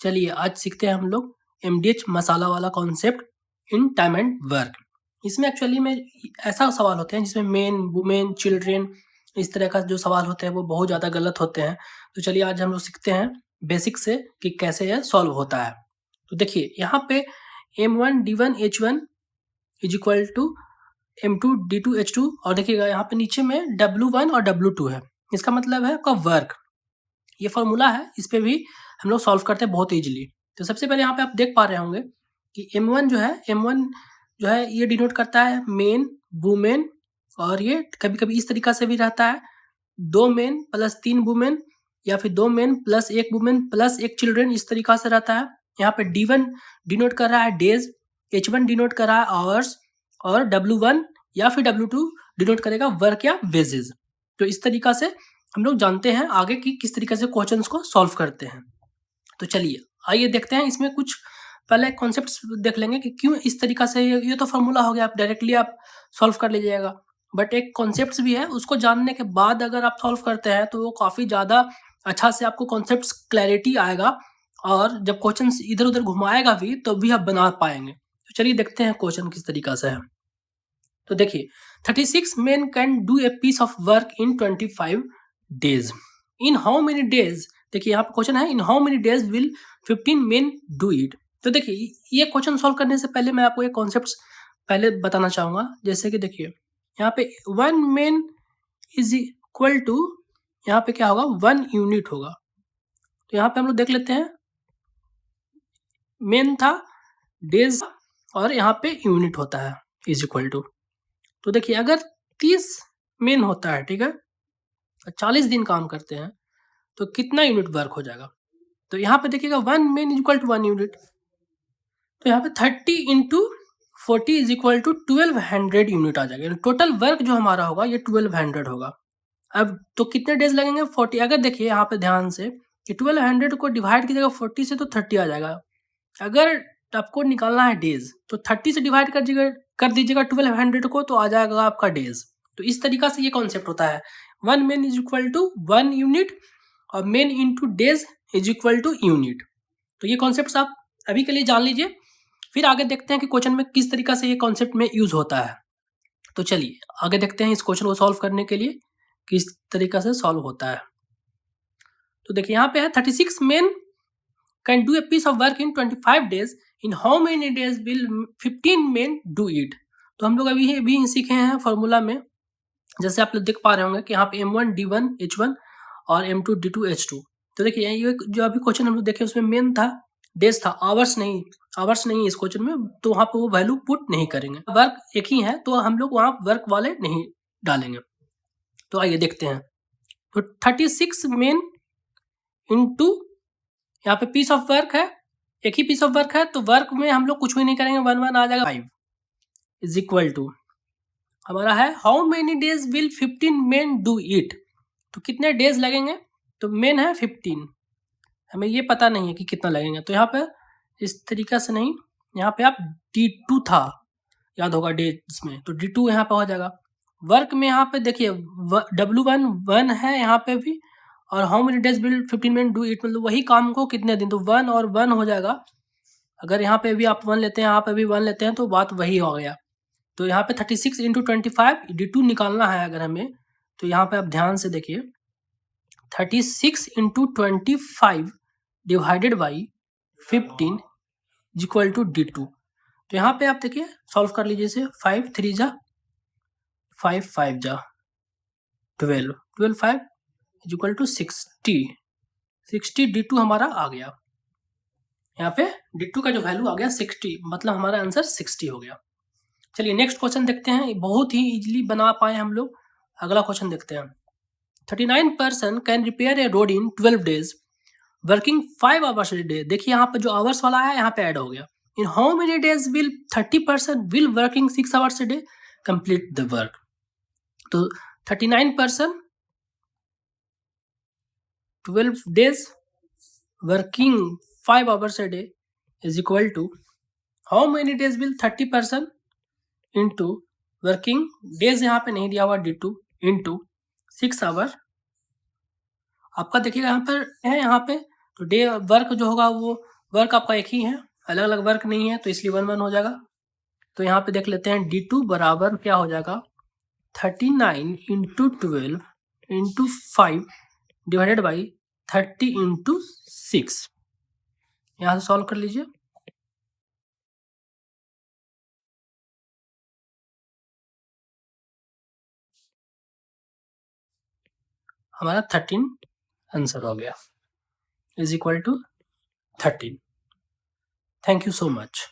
चलिए आज सीखते हैं हम लोग MDH मसाला वाला concept in time and work. इसमें एक्चुअली में ऐसा सवाल होते हैं जिसमें मेन वुमेन चिल्ड्रेन इस तरह का जो सवाल होते हैं वो बहुत ज़्यादा गलत होते हैं। तो चलिए आज हम लोग सीखते हैं बेसिक से कि कैसे यह सॉल्व होता है। तो देखिए यहाँ पे M1 D1 H1 is equal to M2 D2 H2 और देखिएगा यहाँ पे नीचे में W1 और W2 है। इसका मतलब है आपका वर्क। ये फॉर्मूला है, इस पे भी हम लोग सॉल्व करते हैं बहुत ईजिली। तो सबसे पहले यहाँ पे आप देख पा रहे होंगे कि M1 जो है ये डिनोट करता है मेन वुमेन, और ये कभी कभी इस तरीका से भी रहता है 2 मेन प्लस 3 वुमेन, या फिर 2 main plus 1 women plus 1 children, इस तरीका से रहता है। यहाँ पे D1 डिनोट कर रहा है डेज, H1 डिनोट कर रहा है आवर्स, और W1 या फिर W2 डिनोट करेगा वर्क या वेजेस। तो इस तरीका से हम लोग जानते हैं आगे कि किस तरीके से क्वेश्चंस को सॉल्व करते हैं। तो चलिए आइए देखते हैं, इसमें कुछ पहले कॉन्सेप्ट्स देख लेंगे कि क्यों इस तरीका से। ये तो फॉर्मूला हो गया, आप डायरेक्टली आप सॉल्व कर लीजिएगा, बट एक कॉन्सेप्ट्स भी है, उसको जानने के बाद अगर आप सॉल्व करते हैं तो वो काफ़ी ज़्यादा अच्छा से आपको कॉन्सेप्ट्स क्लैरिटी आएगा, और जब क्वेश्चन इधर उधर घुमाएगा भी तो भी आप बना पाएंगे। तो चलिए देखते हैं क्वेश्चन किस तरीका से है। तो देखिए 36 men can do a piece of work in 25 days. In how many days? देखिए यहाँ पे क्वेश्चन है in how many days will 15 men do it. तो देखिए ये क्वेश्चन सॉल्व करने से पहले मैं आपको एक कॉन्सेप्ट पहले बताना चाहूँगा। जैसे कि देखिए यहाँ पे 1 men इज इक्वल टू, यहाँ पे क्या होगा 1 यूनिट होगा। तो यहाँ पे हम लोग देख लेते हैं, मेन था डेज और यहाँ पे यूनिट होता है इज इक्वल टू। तो देखिए अगर 30 मेन होता है, ठीक है, 40 दिन काम करते हैं तो कितना यूनिट वर्क हो जाएगा। तो यहाँ पे देखिएगा 1 man is equal to 1 unit, तो यहाँ पे 30 into 40 is equal to 1200 unit आ जाएगा। टोटल वर्क जो हमारा होगा ये 1200 होगा। अब तो कितने डेज लगेंगे 40। अगर देखिए यहाँ पे ध्यान से कि 1200 को डिवाइड कीजिएगा 40 से तो 30 आ जाएगा। अगर आपको निकालना है डेज तो 30 से डिवाइड कर दीजिएगा 1200 को, तो आ जाएगा आपका डेज। तो इस तरीका से ये कॉन्सेप्ट होता है, 1 man is equal to 1 unit और man into days is equal to unit. तो ये कॉन्सेप्ट आप अभी के लिए जान लीजिए, फिर आगे देखते हैं कि क्वेश्चन में किस तरीका से ये कॉन्सेप्ट में यूज होता है। तो चलिए आगे देखते हैं इस क्वेश्चन को सॉल्व करने के लिए किस तरीका से सॉल्व होता है। तो देखिए यहाँ पे है 36 main can do a piece of work in 25 days. In how many days will 15 men do it? तो हम लोग अभी सीखे हैं फॉर्मूला में, जैसे आप लोग देख पा रहे होंगे कि यहाँ पे M1 D1 H1 और M2 D2 H2। तो देखिए ये जो अभी क्वेश्चन हम लोग देखे उसमें मेन था डेज था, आवर्स नहीं इस क्वेश्चन में, तो वहाँ पे वो वैल्यू पुट नहीं करेंगे। वर्क एक ही है तो हम लोग वहाँ वर्क वाले नहीं डालेंगे। तो आइए देखते हैं। तो 36 मेन इंटू यहाँ पे पीस ऑफ वर्क है, एक ही पीस ऑफ वर्क है, तो वर्क में हम लोग कुछ भी नहीं करेंगे, 1 आ जाएगा 5 इज इक्वल टू हमारा है how many days will 15 main do it. तो कितने डेज लगेंगे, तो मेन है 15, हमें ये पता नहीं है कि कितना लगेंगे। तो यहाँ पे इस तरीका से नहीं, यहाँ पे आप D2 था याद होगा डेज में, तो D2 यहाँ पे हो जाएगा। वर्क में यहाँ पे देखिए W1 1 है यहाँ पे भी, और how many days will 15 men do it, मतलब वही काम को कितने दिन, तो 1 और 1 हो जाएगा। अगर यहाँ पे भी आप 1 लेते हैं, यहाँ पे भी 1 लेते हैं, तो बात वही हो गया। तो यहाँ पे 36 इंटू 25 D2 निकालना है अगर हमें, तो यहाँ पे आप ध्यान से देखिए 36 into 25 divided by 15 equal to D2। तो यहाँ पे आप देखिए सॉल्व कर लीजिए इसे, 5 3 जा 5 5 जा 12 12 5 इक्वल टू 60 D2 हमारा आ गया। यहाँ पे D2 का जो वैल्यू आ गया 60, मतलब हमारा आंसर 60 हो गया। चलिए नेक्स्ट क्वेश्चन देखते हैं, बहुत ही इजीली बना पाए हम लोग। अगला क्वेश्चन देखते हैं। 39 person can repair A road in 12 days working 5 hours a day। देखिए यहाँ पे जो आवर्स वाला है यहाँ पे ऐड हो गया। In how many days will 30% will working 6 hours a day complete the work. तो 39 person 12 days working 5 hours a day is equal to how many days will 30% into working days, यहाँ पे नहीं दिया हुआ D2 into 6 hour। आपका देखिएगा यहाँ पर है, यहाँ पे तो डे वर्क जो होगा वो वर्क आपका एक ही है, अलग अलग वर्क नहीं है, तो इसलिए 1 1 हो जाएगा। तो यहाँ पे देख लेते हैं D2 बराबर क्या हो जाएगा, 39 into 12 into 5 divided by 30 into 6। यहाँ से सॉल्व कर लीजिए। हमारा 13 आंसर हो गया, is equal to 13। Thank you so much.